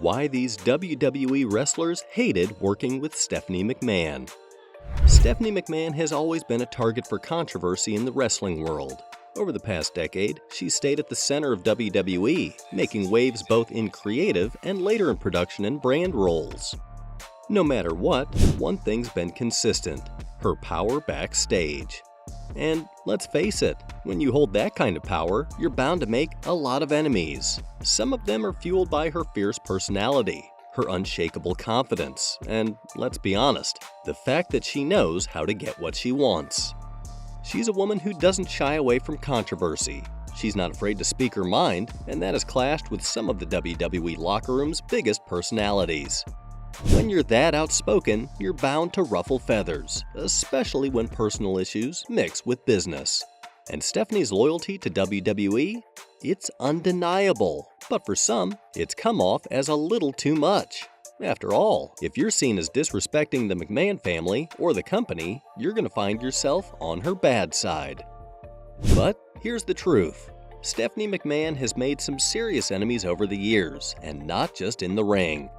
Why these WWE wrestlers hated working with Stephanie McMahon. Stephanie McMahon has always been a target for controversy in the wrestling world. Over the past decade, she stayed at the center of WWE, making waves both in creative and later in production and brand roles. No matter what, one thing's been consistent: her power backstage. And let's face it, when you hold that kind of power, you're bound to make a lot of enemies. Some of them are fueled by her fierce personality, her unshakable confidence, and let's be honest, the fact that she knows how to get what she wants. She's a woman who doesn't shy away from controversy. She's not afraid to speak her mind, and that has clashed with some of the WWE locker room's biggest personalities. When you're that outspoken, you're bound to ruffle feathers, especially when personal issues mix with business. And Stephanie's loyalty to WWE? It's undeniable, but for some, it's come off as a little too much. After all, if you're seen as disrespecting the McMahon family or the company, you're going to find yourself on her bad side. But here's the truth. Stephanie McMahon has made some serious enemies over the years, and not just in the ring.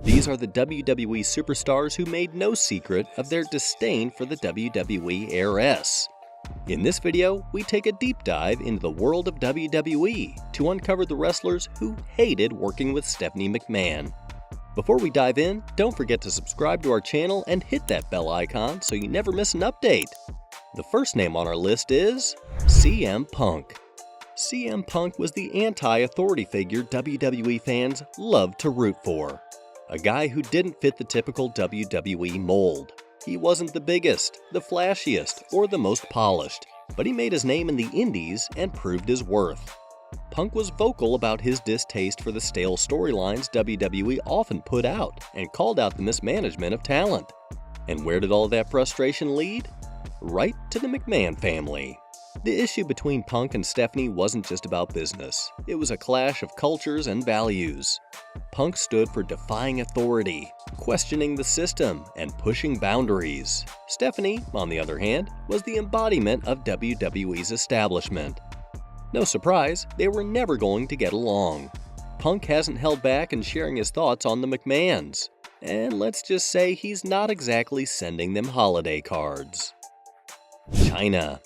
These are the WWE superstars who made no secret of their disdain for the WWE heiress. In this video, we take a deep dive into the world of WWE to uncover the wrestlers who hated working with Stephanie McMahon. Before we dive in, don't forget to subscribe to our channel and hit that bell icon so you never miss an update. The first name on our list is CM Punk. CM Punk was the anti-authority figure WWE fans loved to root for. A guy who didn't fit the typical WWE mold. He wasn't the biggest, the flashiest, or the most polished, but he made his name in the indies and proved his worth. Punk was vocal about his distaste for the stale storylines WWE often put out and called out the mismanagement of talent. And where did all that frustration lead? Right to the McMahon family. The issue between Punk and Stephanie wasn't just about business. It was a clash of cultures and values. Punk stood for defying authority, questioning the system, and pushing boundaries. Stephanie, on the other hand, was the embodiment of WWE's establishment. No surprise, they were never going to get along. Punk hasn't held back in sharing his thoughts on the McMahons. And let's just say he's not exactly sending them holiday cards. Chyna.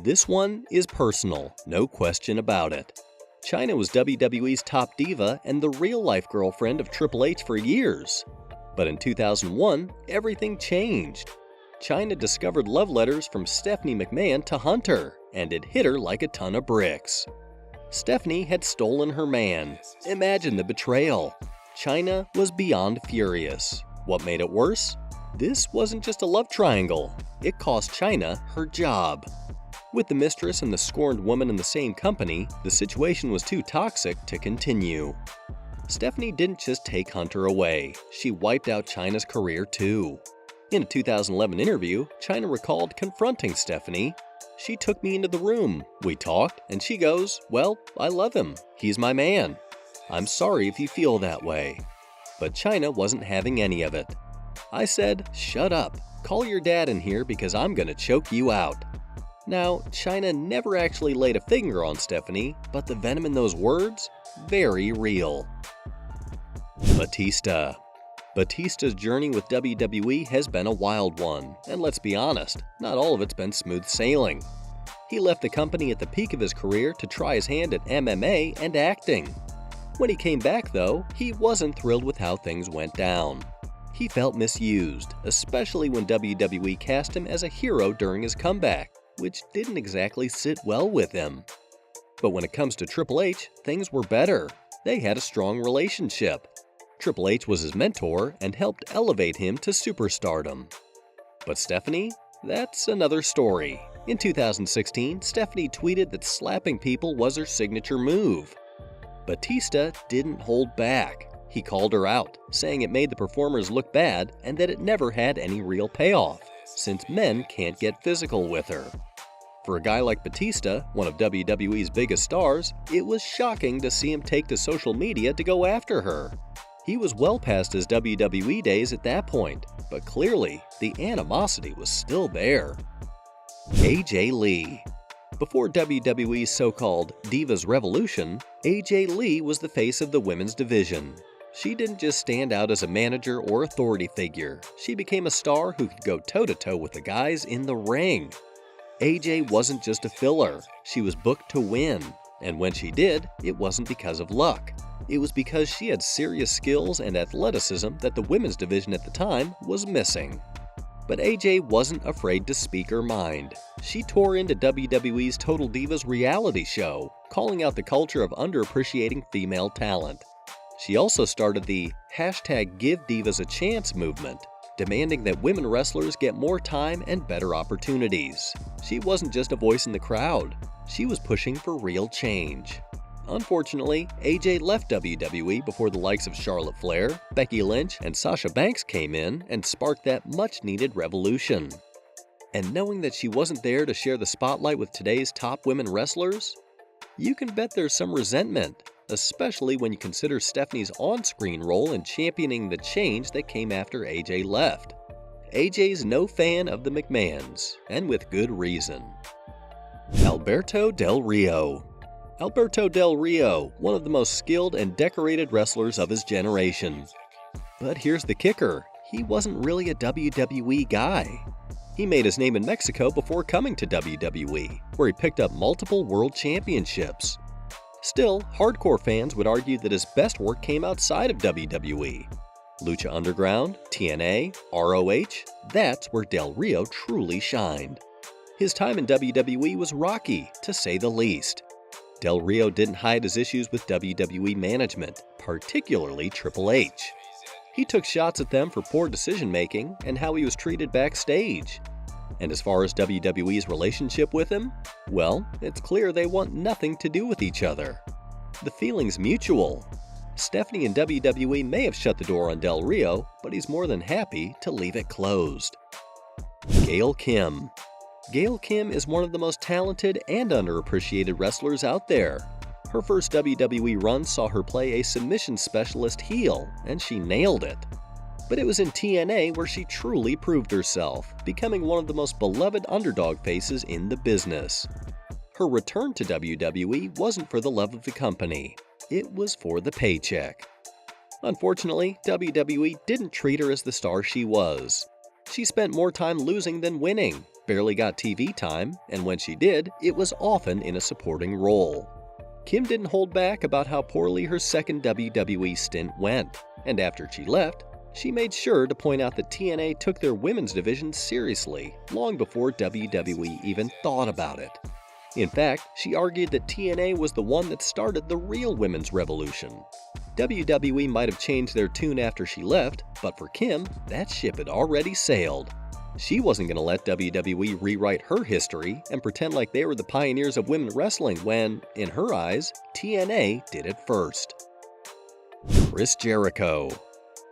This one is personal, no question about it. Chyna was WWE's top diva and the real-life girlfriend of Triple H for years. But in 2001, everything changed. Chyna discovered love letters from Stephanie McMahon to Hunter, and it hit her like a ton of bricks. Stephanie had stolen her man. Imagine the betrayal. Chyna was beyond furious. What made it worse? This wasn't just a love triangle. It cost Chyna her job. With the mistress and the scorned woman in the same company, the situation was too toxic to continue. Stephanie didn't just take Hunter away, she wiped out Chyna's career too. In a 2011 interview, Chyna recalled confronting Stephanie. "She took me into the room, we talked, and she goes, 'Well, I love him, he's my man. I'm sorry if you feel that way.' But Chyna wasn't having any of it. I said, 'Shut up, call your dad in here because I'm gonna choke you out.'" Now, Chyna never actually laid a finger on Stephanie, but the venom in those words? Very real. Batista. Batista's journey with WWE has been a wild one, and let's be honest, not all of it's been smooth sailing. He left the company at the peak of his career to try his hand at MMA and acting. When he came back though, he wasn't thrilled with how things went down. He felt misused, especially when WWE cast him as a hero during his comeback, which didn't exactly sit well with him. But when it comes to Triple H, things were better. They had a strong relationship. Triple H was his mentor and helped elevate him to superstardom. But Stephanie? That's another story. In 2016, Stephanie tweeted that slapping people was her signature move. Batista didn't hold back. He called her out, saying it made the performers look bad and that it never had any real payoff, since men can't get physical with her. For a guy like Batista, one of WWE's biggest stars, it was shocking to see him take to social media to go after her. He was well past his WWE days at that point, but clearly, the animosity was still there. AJ Lee. Before WWE's so-called Divas Revolution, AJ Lee was the face of the women's division. She didn't just stand out as a manager or authority figure, she became a star who could go toe-to-toe with the guys in the ring. AJ wasn't just a filler, she was booked to win. And when she did, it wasn't because of luck. It was because she had serious skills and athleticism that the women's division at the time was missing. But AJ wasn't afraid to speak her mind. She tore into WWE's Total Divas reality show, calling out the culture of underappreciating female talent. She also started the #GiveDivasAChance movement, demanding that women wrestlers get more time and better opportunities. She wasn't just a voice in the crowd, she was pushing for real change. Unfortunately, AJ left WWE before the likes of Charlotte Flair, Becky Lynch, and Sasha Banks came in and sparked that much-needed revolution. And knowing that she wasn't there to share the spotlight with today's top women wrestlers, you can bet there's some resentment, especially when you consider Stephanie's on-screen role in championing the change that came after AJ left. AJ's no fan of the McMahons, and with good reason. Alberto Del Rio. Alberto Del Rio, one of the most skilled and decorated wrestlers of his generation. But here's the kicker, he wasn't really a WWE guy. He made his name in Mexico before coming to WWE, where he picked up multiple world championships. Still, hardcore fans would argue that his best work came outside of WWE. Lucha Underground, TNA, ROH, that's where Del Rio truly shined. His time in WWE was rocky, to say the least. Del Rio didn't hide his issues with WWE management, particularly Triple H. He took shots at them for poor decision-making and how he was treated backstage. And as far as WWE's relationship with him, well, it's clear they want nothing to do with each other. The feeling's mutual. Stephanie and WWE may have shut the door on Del Rio, but he's more than happy to leave it closed. Gail Kim. Gail Kim is one of the most talented and underappreciated wrestlers out there. Her first WWE run saw her play a submission specialist heel, and she nailed it. But it was in TNA where she truly proved herself, becoming one of the most beloved underdog faces in the business. Her return to WWE wasn't for the love of the company, it was for the paycheck. Unfortunately, WWE didn't treat her as the star she was. She spent more time losing than winning, barely got TV time, and when she did, it was often in a supporting role. Kim didn't hold back about how poorly her second WWE stint went, and after she left, she made sure to point out that TNA took their women's division seriously long before WWE even thought about it. In fact, she argued that TNA was the one that started the real women's revolution. WWE might have changed their tune after she left, but for Kim, that ship had already sailed. She wasn't going to let WWE rewrite her history and pretend like they were the pioneers of women wrestling when, in her eyes, TNA did it first. Chris Jericho.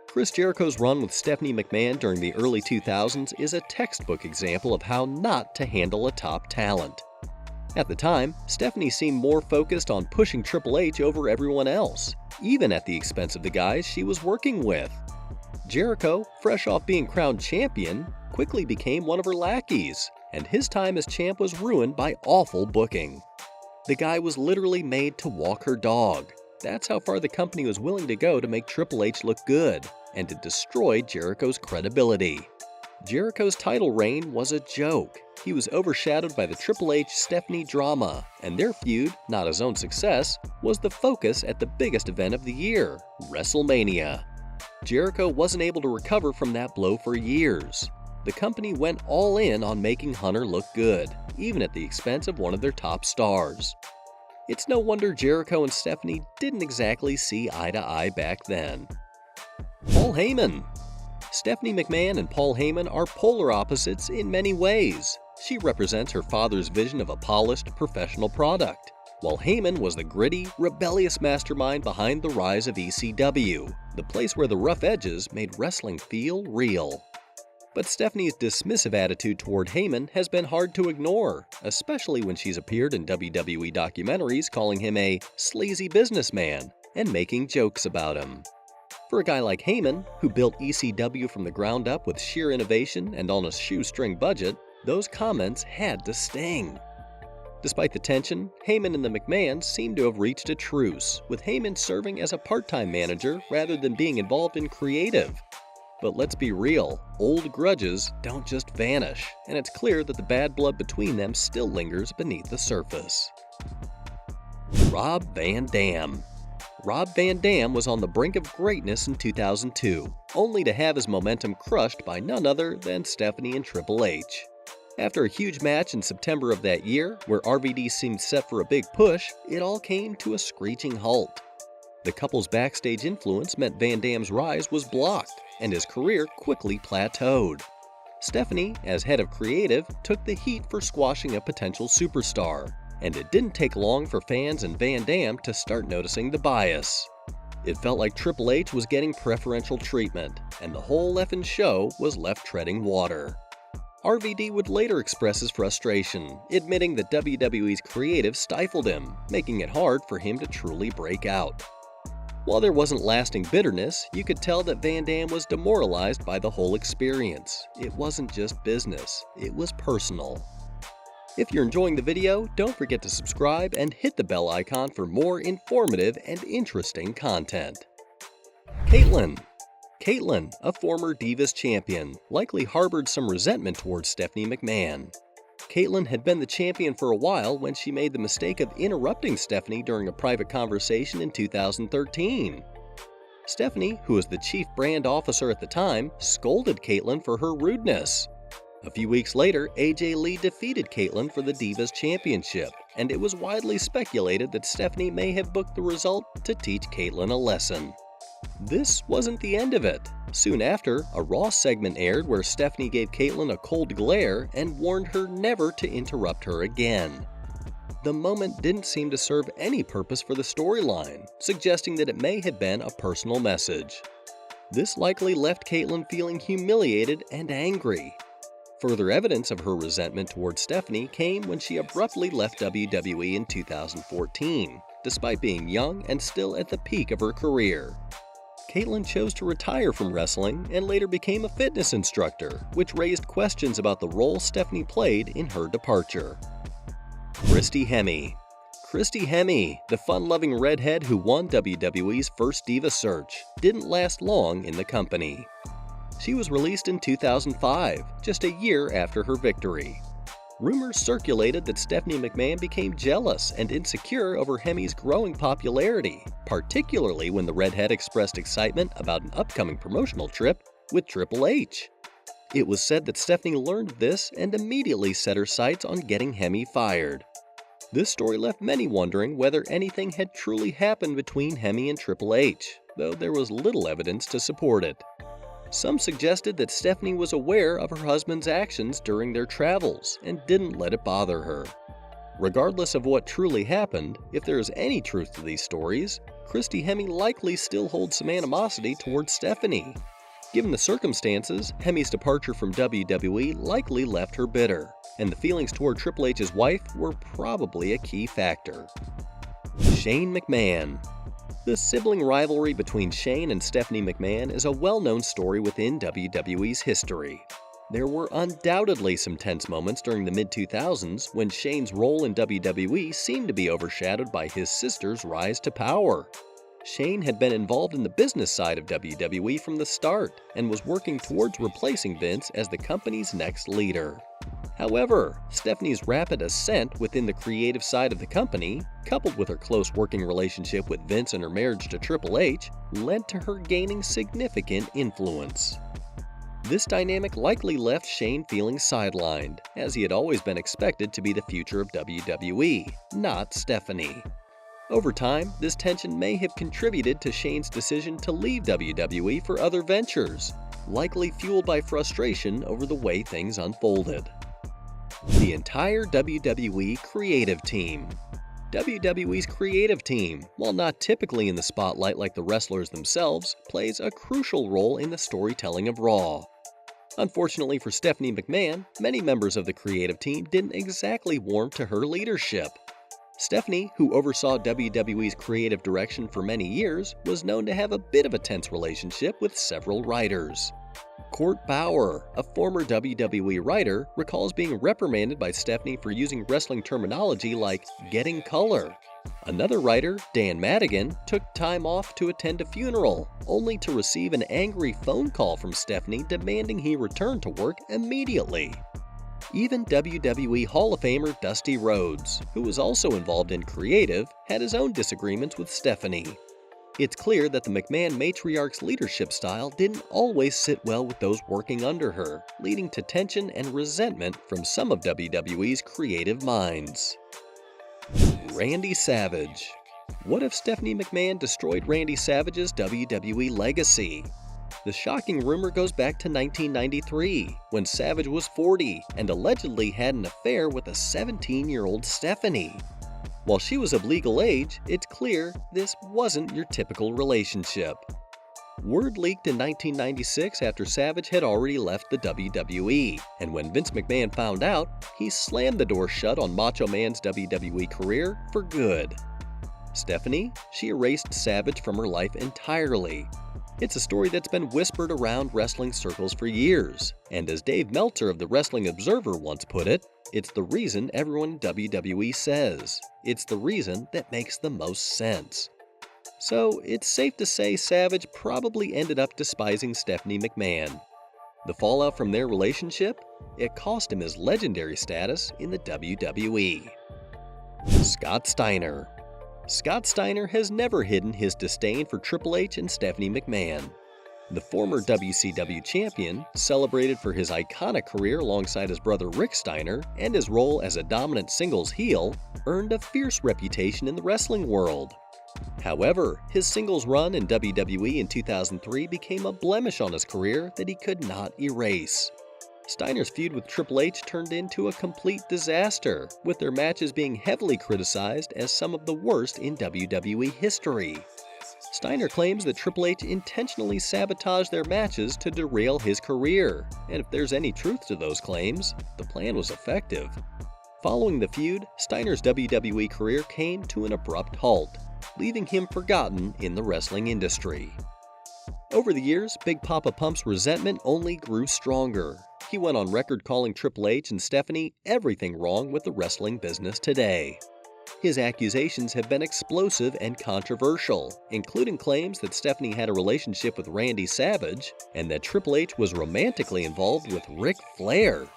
Chris Jericho's run with Stephanie McMahon during the early 2000s is a textbook example of how not to handle a top talent. At the time, Stephanie seemed more focused on pushing Triple H over everyone else, even at the expense of the guys she was working with. Jericho, fresh off being crowned champion, quickly became one of her lackeys, and his time as champ was ruined by awful booking. The guy was literally made to walk her dog. That's how far the company was willing to go to make Triple H look good, and to destroy Jericho's credibility. Jericho's title reign was a joke. He was overshadowed by the Triple H-Stephanie drama, and their feud, not his own success, was the focus at the biggest event of the year, WrestleMania. Jericho wasn't able to recover from that blow for years. The company went all in on making Hunter look good, even at the expense of one of their top stars. It's no wonder Jericho and Stephanie didn't exactly see eye to eye back then. Paul Heyman. Stephanie McMahon and Paul Heyman are polar opposites in many ways. She represents her father's vision of a polished, professional product, while Heyman was the gritty, rebellious mastermind behind the rise of ECW, the place where the rough edges made wrestling feel real. But Stephanie's dismissive attitude toward Heyman has been hard to ignore, especially when she's appeared in WWE documentaries calling him a sleazy businessman and making jokes about him. For a guy like Heyman, who built ECW from the ground up with sheer innovation and on a shoestring budget, those comments had to sting. Despite the tension, Heyman and the McMahons seem to have reached a truce, with Heyman serving as a part-time manager rather than being involved in creative. But let's be real, old grudges don't just vanish, and it's clear that the bad blood between them still lingers beneath the surface. Rob Van Dam. Rob Van Dam was on the brink of greatness in 2002, only to have his momentum crushed by none other than Stephanie and Triple H. After a huge match in September of that year, where RVD seemed set for a big push, it all came to a screeching halt. The couple's backstage influence meant Van Dam's rise was blocked, and his career quickly plateaued. Stephanie, as head of creative, took the heat for squashing a potential superstar, and it didn't take long for fans and Van Dam to start noticing the bias. It felt like Triple H was getting preferential treatment, and the whole effing show was left treading water. RVD would later express his frustration, admitting that WWE's creative stifled him, making it hard for him to truly break out. While there wasn't lasting bitterness, you could tell that Van Dam was demoralized by the whole experience. It wasn't just business, it was personal. If you're enjoying the video, don't forget to subscribe and hit the bell icon for more informative and interesting content. Kaitlyn, a former Divas champion, likely harbored some resentment towards Stephanie McMahon. Kaitlyn had been the champion for a while when she made the mistake of interrupting Stephanie during a private conversation in 2013. Stephanie, who was the chief brand officer at the time, scolded Kaitlyn for her rudeness. A few weeks later, AJ Lee defeated Kaitlyn for the Divas Championship, and it was widely speculated that Stephanie may have booked the result to teach Kaitlyn a lesson. This wasn't the end of it. Soon after, a Raw segment aired where Stephanie gave Kaitlyn a cold glare and warned her never to interrupt her again. The moment didn't seem to serve any purpose for the storyline, suggesting that it may have been a personal message. This likely left Kaitlyn feeling humiliated and angry. Further evidence of her resentment towards Stephanie came when she abruptly left WWE in 2014, despite being young and still at the peak of her career. Kaitlyn chose to retire from wrestling and later became a fitness instructor, which raised questions about the role Stephanie played in her departure. Christy Hemme, the fun-loving redhead who won WWE's first Diva search, didn't last long in the company. She was released in 2005, just a year after her victory. Rumors circulated that Stephanie McMahon became jealous and insecure over Hemme's growing popularity, particularly when the redhead expressed excitement about an upcoming promotional trip with Triple H. It was said that Stephanie learned this and immediately set her sights on getting Hemme fired. This story left many wondering whether anything had truly happened between Hemme and Triple H, though there was little evidence to support it. Some suggested that Stephanie was aware of her husband's actions during their travels and didn't let it bother her. Regardless of what truly happened, if there is any truth to these stories, Christy Hemme likely still holds some animosity towards Stephanie. Given the circumstances, Hemme's departure from WWE likely left her bitter, and the feelings toward Triple H's wife were probably a key factor. Shane McMahon. The sibling rivalry between Shane and Stephanie McMahon is a well-known story within WWE's history. There were undoubtedly some tense moments during the mid-2000s when Shane's role in WWE seemed to be overshadowed by his sister's rise to power. Shane had been involved in the business side of WWE from the start and was working towards replacing Vince as the company's next leader. However, Stephanie's rapid ascent within the creative side of the company, coupled with her close working relationship with Vince and her marriage to Triple H, led to her gaining significant influence. This dynamic likely left Shane feeling sidelined, as he had always been expected to be the future of WWE, not Stephanie. Over time, this tension may have contributed to Shane's decision to leave WWE for other ventures, likely fueled by frustration over the way things unfolded. The entire WWE creative team. WWE's creative team, while not typically in the spotlight like the wrestlers themselves, plays a crucial role in the storytelling of Raw. Unfortunately for Stephanie McMahon, many members of the creative team didn't exactly warm to her leadership. Stephanie, who oversaw WWE's creative direction for many years, was known to have a bit of a tense relationship with several writers. Court Bauer, a former WWE writer, recalls being reprimanded by Stephanie for using wrestling terminology like getting color. Another writer, Dan Madigan, took time off to attend a funeral, only to receive an angry phone call from Stephanie demanding he return to work immediately. Even WWE Hall of Famer Dusty Rhodes, who was also involved in creative, had his own disagreements with Stephanie. It's clear that the McMahon matriarch's leadership style didn't always sit well with those working under her, leading to tension and resentment from some of WWE's creative minds. Randy Savage. What if Stephanie McMahon destroyed Randy Savage's WWE legacy? The shocking rumor goes back to 1993, when Savage was 40 and allegedly had an affair with a 17-year-old Stephanie. While she was of legal age, it's clear this wasn't your typical relationship. Word leaked in 1996 after Savage had already left the WWE, and when Vince McMahon found out, he slammed the door shut on Macho Man's WWE career for good. Stephanie? She erased Savage from her life entirely. It's a story that's been whispered around wrestling circles for years, and as Dave Meltzer of the Wrestling Observer once put it, it's the reason everyone in WWE says. It's the reason that makes the most sense. So it's safe to say Savage probably ended up despising Stephanie McMahon. The fallout from their relationship? It cost him his legendary status in the WWE. Scott Steiner. Scott Steiner has never hidden his disdain for Triple H and Stephanie McMahon. The former WCW champion, celebrated for his iconic career alongside his brother Rick Steiner and his role as a dominant singles heel, earned a fierce reputation in the wrestling world. However, his singles run in WWE in 2003 became a blemish on his career that he could not erase. Steiner's feud with Triple H turned into a complete disaster, with their matches being heavily criticized as some of the worst in WWE history. Steiner claims that Triple H intentionally sabotaged their matches to derail his career, and if there's any truth to those claims, the plan was effective. Following the feud, Steiner's WWE career came to an abrupt halt, leaving him forgotten in the wrestling industry. Over the years, Big Papa Pump's resentment only grew stronger. He went on record calling Triple H and Stephanie everything wrong with the wrestling business today. His accusations have been explosive and controversial, including claims that Stephanie had a relationship with Randy Savage and that Triple H was romantically involved with Ric Flair.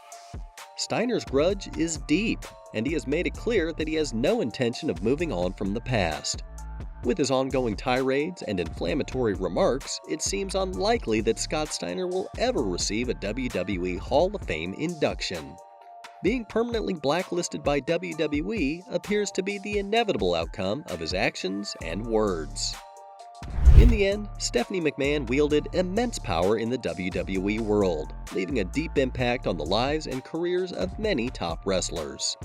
Steiner's grudge is deep, and he has made it clear that he has no intention of moving on from the past. With his ongoing tirades and inflammatory remarks, it seems unlikely that Scott Steiner will ever receive a WWE Hall of Fame induction. Being permanently blacklisted by WWE appears to be the inevitable outcome of his actions and words. In the end, Stephanie McMahon wielded immense power in the WWE world, leaving a deep impact on the lives and careers of many top wrestlers.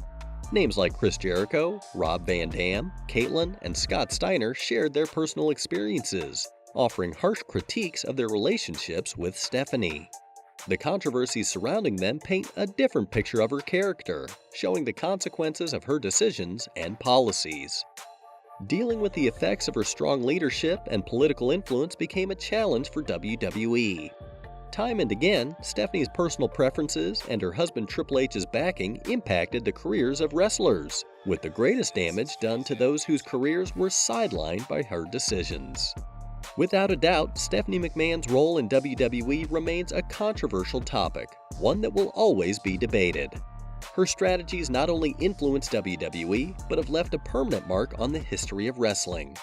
Names like Chris Jericho, Rob Van Dam, Caitlyn, and Scott Steiner shared their personal experiences, offering harsh critiques of their relationships with Stephanie. The controversies surrounding them paint a different picture of her character, showing the consequences of her decisions and policies. Dealing with the effects of her strong leadership and political influence became a challenge for WWE. Time and again, Stephanie's personal preferences and her husband Triple H's backing impacted the careers of wrestlers, with the greatest damage done to those whose careers were sidelined by her decisions. Without a doubt, Stephanie McMahon's role in WWE remains a controversial topic, one that will always be debated. Her strategies not only influenced WWE, but have left a permanent mark on the history of wrestling.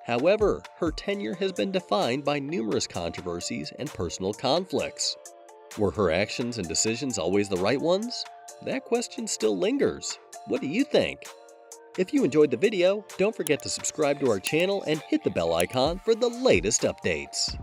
However, her tenure has been defined by numerous controversies and personal conflicts. Were her actions and decisions always the right ones? That question still lingers. What do you think? If you enjoyed the video, don't forget to subscribe to our channel and hit the bell icon for the latest updates.